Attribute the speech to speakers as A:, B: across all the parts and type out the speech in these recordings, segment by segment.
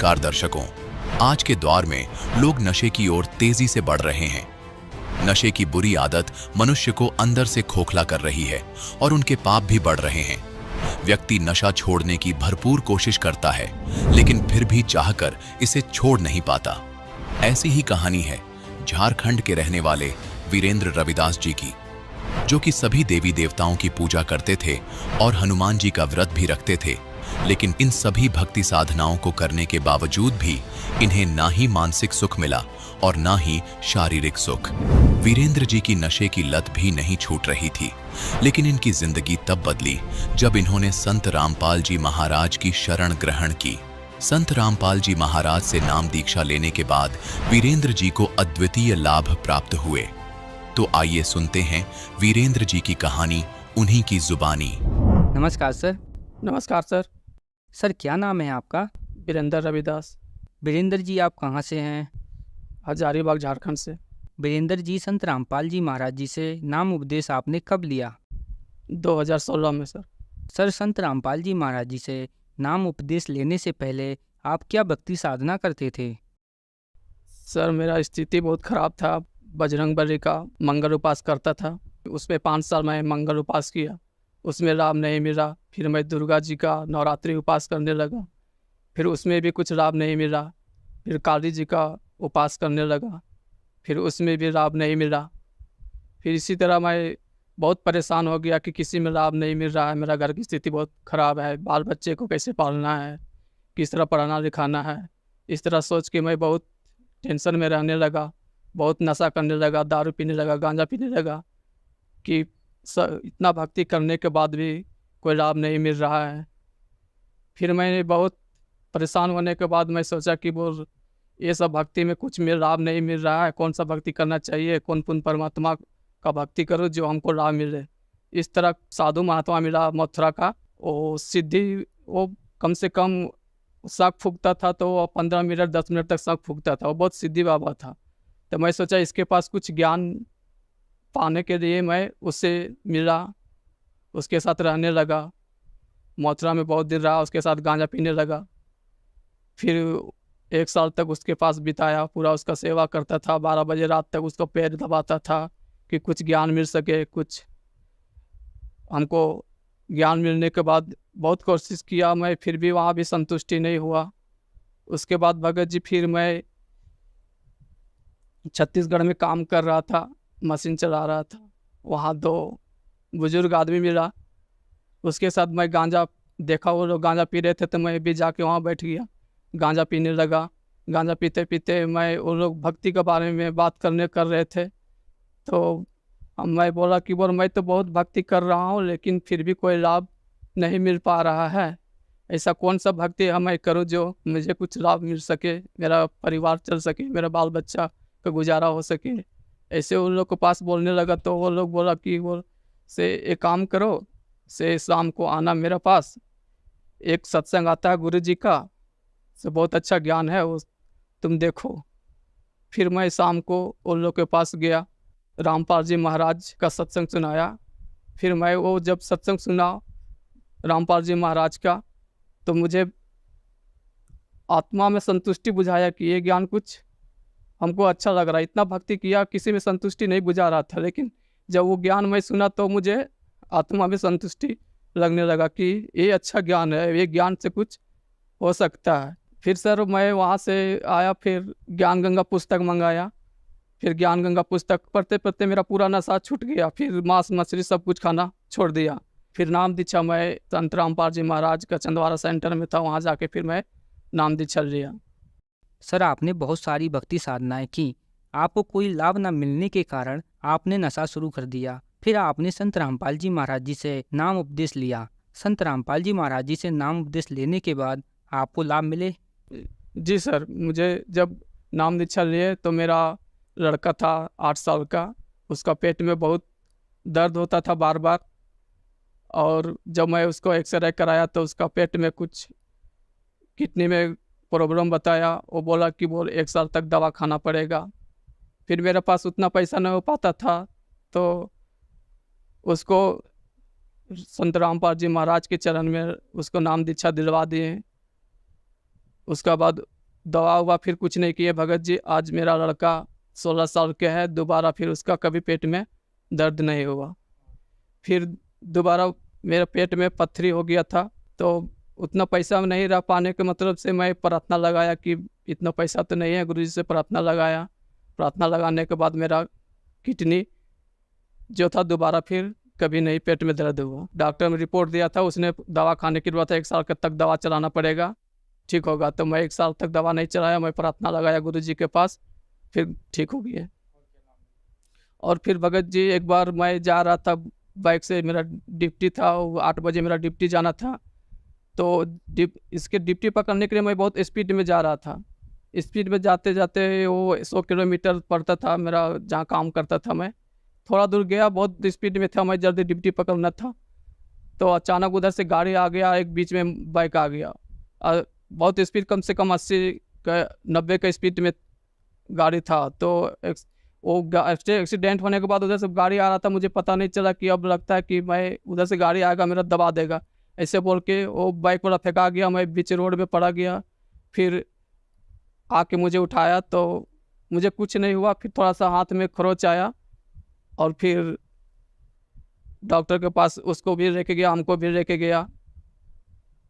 A: नमस्कार दर्शकों, आज के दौर में लोग नशे की ओर तेजी से बढ़ रहे हैं। नशे की बुरी आदत मनुष्य को अंदर से खोखला कर रही है और उनके पाप भी बढ़ रहे हैं। व्यक्ति नशा छोड़ने की भरपूर कोशिश करता है, लेकिन फिर भी चाहकर इसे छोड़ नहीं पाता। ऐसी ही कहानी है झारखंड के रहने वाले वीरेंद्र रविदास जी की, जो कि सभी देवी देवताओं की पूजा करते थे और हनुमान जी का व्रत भी रखते थे। लेकिन इन सभी भक्ति साधनाओं को करने के बावजूद भी इन्हें ना ही मानसिक सुख मिला और ना ही शारीरिक सुख। वीरेंद्र जी की नशे की लत भी नहीं छूट रही थी, लेकिन इनकी जिंदगी तब बदली जब इन्होंने संत रामपाल जी महाराज की शरण ग्रहण की। संत रामपाल जी महाराज से नाम दीक्षा लेने के बाद वीरेंद्र जी को अद्वितीय लाभ प्राप्त हुए। तो आइए सुनते हैं वीरेंद्र जी की कहानी उन्हीं की जुबानी।
B: नमस्कार सर।
C: नमस्कार सर।
B: सर क्या नाम है आपका?
C: वीरेंद्र रविदास।
B: वीरेंद्र जी आप कहाँ से हैं?
C: हजारीबाग झारखंड से।
B: वीरेंद्र जी, संत रामपाल जी महाराज जी से नाम उपदेश आपने कब लिया?
C: 2016 में सर।
B: सर, संत रामपाल जी महाराज जी से नाम उपदेश लेने से पहले आप क्या भक्ति साधना करते थे?
C: सर मेरा स्थिति बहुत ख़राब था। बजरंगबली का मंगल उपास करता था। उसमें 5 साल मैं मंगल उपास किया, उसमें लाभ नहीं मिला। फिर मैं दुर्गा जी का नवरात्रि उपास करने लगा, फिर उसमें भी कुछ लाभ नहीं मिला। फिर काली जी का उपास करने लगा, फिर उसमें भी लाभ नहीं मिला। फिर इसी तरह मैं बहुत परेशान हो गया कि किसी में लाभ नहीं मिल रहा है। मेरा घर की स्थिति बहुत ख़राब है, बाल बच्चे को कैसे पालना है, किस तरह पढ़ाना लिखाना है। इस तरह सोच के मैं बहुत टेंशन में रहने लगा, बहुत नशा करने लगा, दारू पीने लगा, गांजा पीने लगा कि इतना भक्ति करने के बाद भी कोई लाभ नहीं मिल रहा है। फिर मैंने बहुत परेशान होने के बाद मैं सोचा कि वो ये सब भक्ति में कुछ में लाभ नहीं मिल रहा है, कौन सा भक्ति करना चाहिए, कौन पुण्य परमात्मा का भक्ति करो जो हमको लाभ मिले। इस तरह साधु महात्मा मिला मथुरा का, वो सिद्धि, वो कम से कम शाख फूकता था तो वो 15 मिनट 10 मिनट तक शाख फूकता था। वो बहुत सिद्धि बाबा था। तो मैं सोचा इसके पास कुछ ज्ञान पाने के लिए मैं उससे मिला, उसके साथ रहने लगा। मथुरा में बहुत दिन रहा, उसके साथ गांजा पीने लगा। फिर 1 साल तक उसके पास बिताया, पूरा उसका सेवा करता था। 12 बजे रात तक उसको पैर दबाता था कि कुछ ज्ञान मिल सके। कुछ हमको ज्ञान मिलने के बाद बहुत कोशिश किया मैं, फिर भी वहाँ भी संतुष्टि नहीं हुआ। उसके बाद भगत जी, फिर मैं छत्तीसगढ़ में काम कर रहा था, मशीन चला रहा था। वहाँ 2 बुजुर्ग आदमी मिला, उसके साथ मैं गांजा देखा, वो लोग गांजा पी रहे थे तो मैं भी जाके वहाँ बैठ गया, गांजा पीने लगा। गांजा पीते पीते मैं, वो लोग भक्ति के बारे में बात कर रहे थे। तो मैं बोला कि मैं तो बहुत भक्ति कर रहा हूँ, लेकिन फिर भी कोई लाभ नहीं मिल पा रहा है। ऐसा कौन सा भक्ति मैं करूँ जो मुझे कुछ लाभ मिल सके, मेरा परिवार चल सके, मेरा बाल बच्चा का गुजारा हो सके। ऐसे उन लोग के पास बोलने लगा तो वो लोग बोला कि वो से एक काम करो, से शाम को आना मेरे पास, एक सत्संग आता है गुरु जी का, से बहुत अच्छा ज्ञान है वो, तुम देखो। फिर मैं शाम को उन लोग के पास गया, रामपाल जी महाराज का सत्संग सुनाया। फिर मैं वो जब सत्संग सुना रामपाल जी महाराज का, तो मुझे आत्मा में संतुष्टि बुझाया कि ये ज्ञान कुछ हमको अच्छा लग रहा है। इतना भक्ति किया, किसी में संतुष्टि नहीं बुझा रहा था, लेकिन जब वो ज्ञान मैं सुना तो मुझे आत्मा में संतुष्टि लगने लगा कि ये अच्छा ज्ञान है, ये ज्ञान से कुछ हो सकता है। फिर सर मैं वहाँ से आया, फिर ज्ञान गंगा पुस्तक मंगाया। फिर ज्ञान गंगा पुस्तक पढ़ते पढ़ते मेरा पूरा नशा छूट गया। फिर मांस मछली सब कुछ खाना छोड़ दिया। फिर नाम दीक्षा मैं संत रामपाल जी महाराज का चंदवारा सेंटर में था, वहाँ जाके फिर मैं नाम दीक्षा लिया।
B: सर, आपने बहुत सारी भक्ति साधनाएं की, आपको कोई लाभ न मिलने के कारण आपने नशा शुरू कर दिया। फिर आपने संत रामपाल जी महाराज जी से नाम उपदेश लिया। संत रामपाल जी महाराज जी से नाम उपदेश लेने के बाद आपको लाभ मिले?
C: जी सर, मुझे जब नाम दीक्षा लिए तो मेरा लड़का था 8 साल का, उसका पेट में बहुत दर्द होता था बार बार। और जब मैं उसको एक्सरे कराया तो उसका पेट में कुछ किडनी में प्रॉब्लम बताया। वो बोला कि 1 साल तक दवा खाना पड़ेगा। फिर मेरे पास उतना पैसा नहीं हो पाता था, तो उसको संत रामपाल जी महाराज के चरण में उसको नाम दीक्षा दिलवा दिए। उसका बाद दवा हुआ फिर कुछ नहीं किए भगत जी। आज मेरा लड़का 16 साल के है, दोबारा फिर उसका कभी पेट में दर्द नहीं हुआ। फिर दोबारा मेरे पेट में पत्थरी हो गया था, तो उतना पैसा नहीं रह पाने के मतलब से मैं प्रार्थना लगाया कि इतना पैसा तो नहीं है, गुरुजी से प्रार्थना लगाया। प्रार्थना लगाने के बाद मेरा किडनी जो था दोबारा फिर कभी नहीं पेट में दर्द हुआ। डॉक्टर ने रिपोर्ट दिया था, उसने दवा खाने की जरूरत है, 1 साल तक दवा चलाना पड़ेगा, ठीक होगा। तो मैं 1 साल तक दवा नहीं चलाया, मैं प्रार्थना लगाया गुरुजी के पास, फिर ठीक हो गया। और फिर भगत जी एक बार मैं जा रहा था बाइक से, मेरा ड्यूटी था, 8 बजे मेरा ड्यूटी जाना था। तो इसके ड्यूटी पकड़ने के लिए मैं बहुत स्पीड में जा रहा था। स्पीड में जाते जाते वो 100 किलोमीटर पड़ता था मेरा, जहाँ काम करता था मैं। थोड़ा दूर गया, बहुत स्पीड में था मैं, जल्दी ड्यूटी पकड़ना था। तो अचानक उधर से गाड़ी आ गया, एक बीच में बाइक आ गया। बहुत स्पीड, कम से कम 80-90 का स्पीड में गाड़ी था। तो वो एक्सीडेंट होने के बाद उधर से गाड़ी आ रहा था, मुझे पता नहीं चला कि अब लगता है कि मैं उधर से गाड़ी आएगा मेरा दबा देगा, ऐसे बोल के वो बाइक वाला फेंका गया, मैं बीच रोड पे पड़ा गया। फिर आके मुझे उठाया तो मुझे कुछ नहीं हुआ। फिर थोड़ा सा हाथ में खरोच आया और फिर डॉक्टर के पास उसको भी लेके गया, हमको भी लेके गया।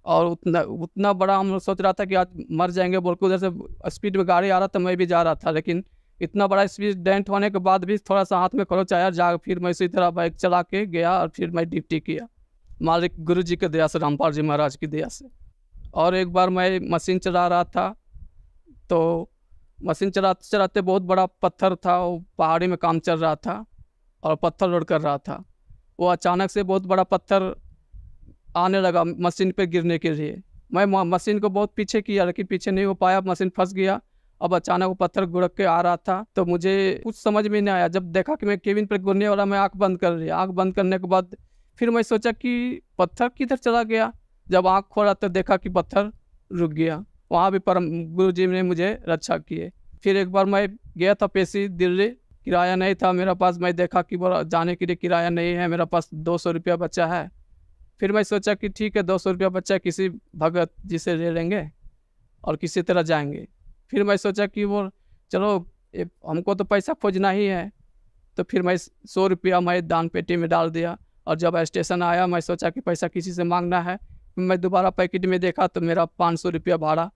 C: और उतना बड़ा हम सोच रहा था कि आज मर जाएंगे बोल के, उधर से स्पीड में गाड़ी आ रहा था, मैं भी जा रहा था। लेकिन इतना बड़ा एक्सीडेंट होने के बाद भी थोड़ा सा हाथ में खरोच आया, जा फिर मैं इसी तरह बाइक चला के गया और फिर मैं ड्यूटी किया, मालिक गुरु जी के दया से, रामपाल जी महाराज की दया से। और एक बार मैं मशीन चला रहा था, तो मशीन चलाते चलाते बहुत बड़ा पत्थर था, वो पहाड़ी में काम चल रहा था और पत्थर लोड कर रहा था। वो अचानक से बहुत बड़ा पत्थर आने लगा मशीन पे गिरने के लिए। मैं मशीन को बहुत पीछे किया, लेकिन पीछे नहीं हो पाया, मशीन फंस गया। अब अचानक वो पत्थर गुड़क के आ रहा था, तो मुझे कुछ समझ में नहीं आया। जब देखा कि मैं केबिन पर गिरने वाला, मैं आँख बंद कर लिया। आँख बंद करने के बाद फिर मैं सोचा कि पत्थर किधर चला गया। जब आँख खोला तो देखा कि पत्थर रुक गया। वहाँ भी परम गुरु जी ने मुझे रक्षा किए। फिर एक बार मैं गया था पेशी दिल्ली, किराया नहीं था मेरा पास। मैं देखा कि बोला जाने के लिए किराया नहीं है मेरा पास, 200 रुपया बचा है। फिर मैं सोचा कि ठीक है 200 रुपया बच्चा किसी भगत जी से ले लेंगे और किसी तरह जाएंगे। फिर मैं सोचा कि वो चलो हमको तो पैसा खोजना ही है, तो फिर मैं 100 रुपया मैं दान पेटी में डाल दिया। और जब स्टेशन आया मैं सोचा कि पैसा किसी से मांगना है, मैं दोबारा पैकेट में देखा तो मेरा 500 रुपया भाड़ा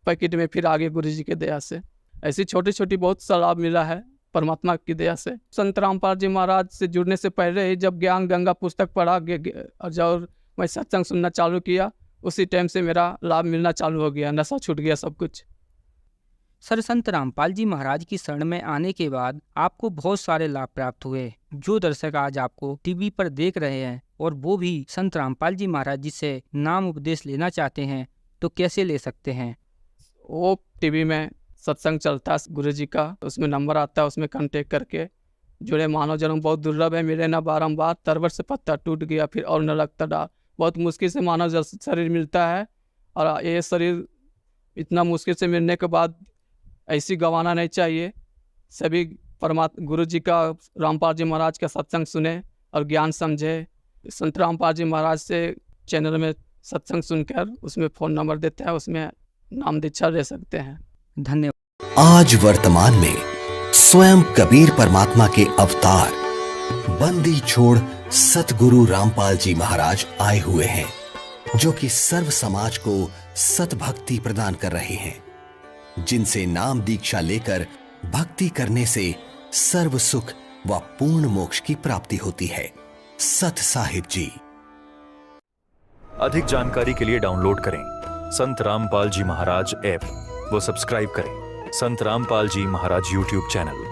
C: पैकेट में फिर आगे गुरु जी के दया से। ऐसी छोटी छोटी बहुत सा लाभ मिला है परमात्मा की दया से। संत रामपाल जी महाराज से जुड़ने से पहले ही जब ज्ञान गंगा पुस्तक पढ़ा और जब मैं सत्संग सुनना चालू किया, उसी टाइम से मेरा लाभ मिलना चालू हो गया, नशा छूट गया सब कुछ।
B: सर, संत रामपाल जी महाराज की शरण में आने के बाद आपको बहुत सारे लाभ प्राप्त हुए। जो दर्शक आज आपको टीवी पर देख रहे हैं और वो भी संत रामपाल जी महाराज जी से नाम उपदेश लेना चाहते हैं, तो कैसे ले सकते हैं?
C: वो टीवी में सत्संग चलता है गुरु जी का, उसमें नंबर आता है, उसमें कांटेक्ट करके जुड़े। मानव जन्म बहुत दुर्लभ है, मिले ना बारंबार, तरवर से पत्ता टूट गया फिर और न लगता डाल। बहुत मुश्किल से मानव शरीर मिलता है, और ये शरीर इतना मुश्किल से मिलने के बाद ऐसी गंवाना नहीं चाहिए। सभी परमात्मा गुरु जी का, रामपाल जी महाराज का सत्संग सुने और ज्ञान समझे। संत रामपाल जी महाराज से चैनल में सत्संग सुनकर उसमें फ़ोन नंबर देते हैं, उसमें नाम दीक्षा ले सकते हैं।
B: धन्यवाद।
D: आज वर्तमान में स्वयं कबीर परमात्मा के अवतार बंदी छोड़ सतगुरु रामपाल जी महाराज आए हुए हैं, जो कि सर्व समाज को सतभक्ति प्रदान कर रहे हैं, जिनसे नाम दीक्षा लेकर भक्ति करने से सर्व सुख व पूर्ण मोक्ष की प्राप्ति होती है। सत साहिब जी।
E: अधिक जानकारी के लिए डाउनलोड करें संत रामपाल जी महाराज ऐप, वो सब्सक्राइब करें संत रामपाल जी महाराज यूट्यूब चैनल।